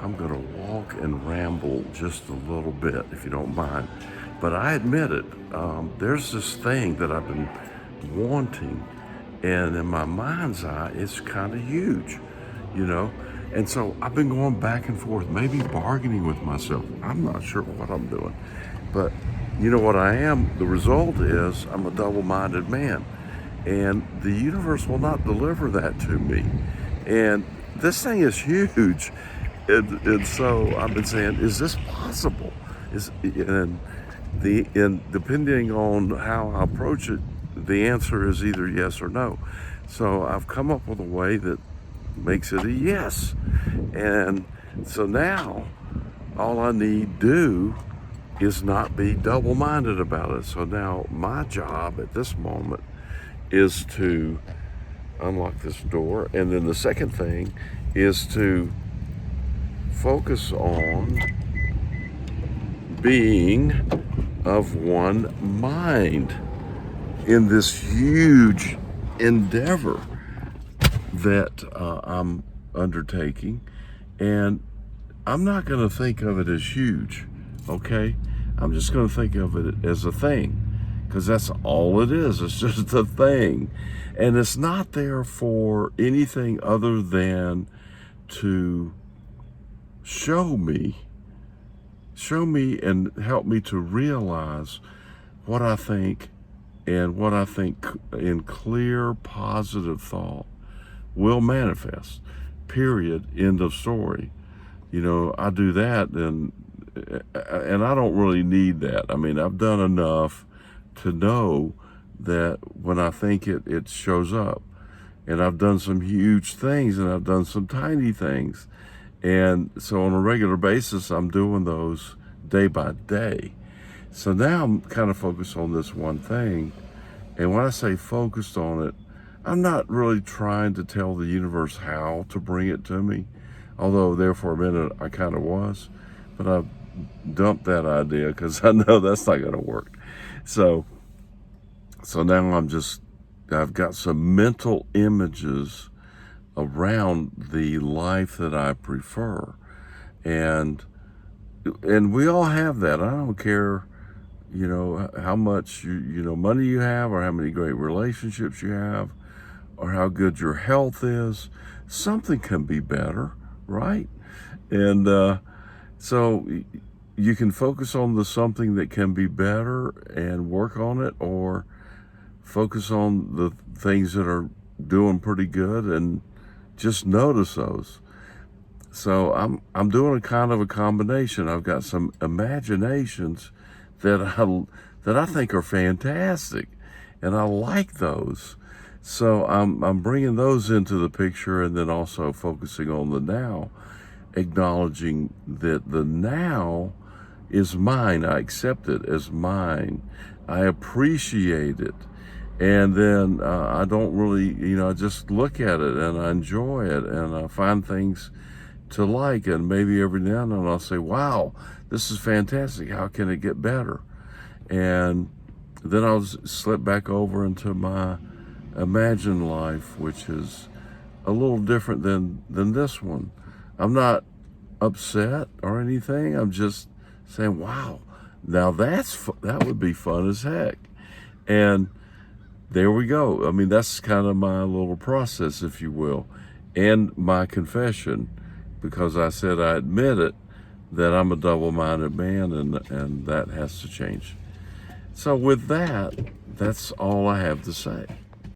I'm going to walk and ramble just a little bit, if you don't mind. But I admit it, there's this thing that I've been wanting, and in my mind's eye, it's kind of huge, you know? And so I've been going back and forth, maybe bargaining with myself. I'm not sure what I'm doing. But you know what I am? The result is I'm a double-minded man. And the universe will not deliver that to me. And this thing is huge. And so I've been saying, is this possible? And depending on how I approach it, the answer is either yes or no. So I've come up with a way that makes it a yes. And so now all I need do is not be double-minded about it. So now my job at this moment is to unlock this door. And then the second thing is to focus on being of one mind in this huge endeavor that I'm undertaking. And I'm not going to think of it as huge, okay? I'm just going to think of it as a thing, because that's all it is. It's just a thing. And it's not there for anything other than to show me and help me to realize what I think, and what I think in clear, positive thought will manifest. Period. End of story. You know, I do that, and I don't really need that. I mean, I've done enough to know that when I think it, it shows up. And I've done some huge things, and I've done some tiny things. And so on a regular basis, I'm doing those day by day. So now I'm kind of focused on this one thing. And when I say focused on it, I'm not really trying to tell the universe how to bring it to me. Although there for a minute I kind of was. But I've dumped that idea because I know that's not going to work. So now I've got some mental images around the life that I prefer. And we all have that. I don't care, you know, how much money you have, or how many great relationships you have, or how good your health is. Something can be better, right? And so you can focus on the something that can be better and work on it, or focus on the things that are doing pretty good and just notice those. So I'm doing a kind of a combination. I've got some imaginations that I think are fantastic, and I like those. So I'm bringing those into the picture, and then also focusing on the now, acknowledging that the now is mine. I accept it as mine. I appreciate it. And then I don't really, I just look at it and I enjoy it, and I find things to like. And maybe every now and then I'll say, wow, this is fantastic. How can it get better? And then I'll slip back over into my imagined life, which is a little different than this one. I'm not upset or anything. I'm just saying, wow, now that would be fun as heck. And there we go. I mean, that's kind of my little process, if you will, and my confession, because I said I admit it, that I'm a double-minded man, and that has to change. So with that, that's all I have to say.